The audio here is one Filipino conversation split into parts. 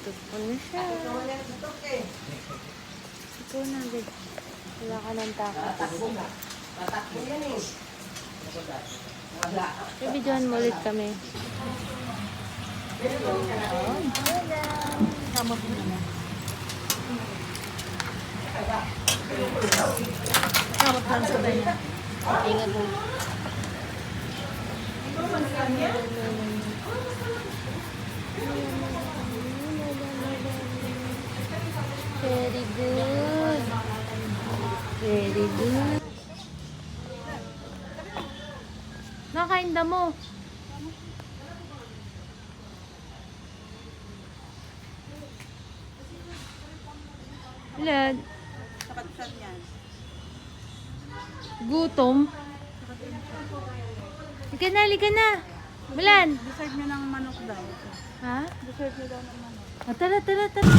Tupo na siya. Ito na, babe. Wala ka ng takot. Tatakbo yan eh. Bibidyohan mo ulit kami. Kamot mo naman. Kamot lang sa tayo. Ingat mo. Very good. Very good. Nakain mo. Ilan? Sakatsan yan. Gutom. Halika na, halika na. Bulan. Deserve nyo ng manok daw. Ha? Deserve nyo daw ng manok. Tara, tara, tara.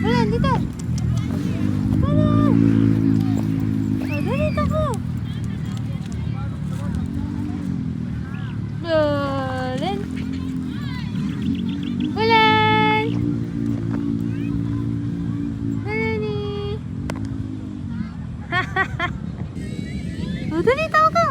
Bulan, dito. Ano? Oh, dito ko. Bulan. Bulan. Bulani. Oh, dito ko.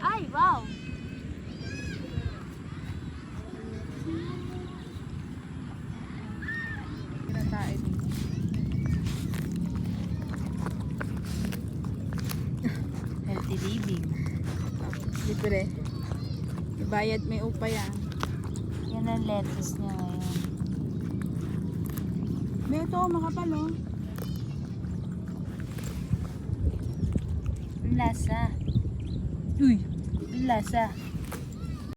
Ay, wow! Pinatae dito. Healthy living. Libre. Ibayad may upa yan. Yan ang lettuce niya ngayon. Ito, makapal oh. Ang lasa. Uy! Ang lasa.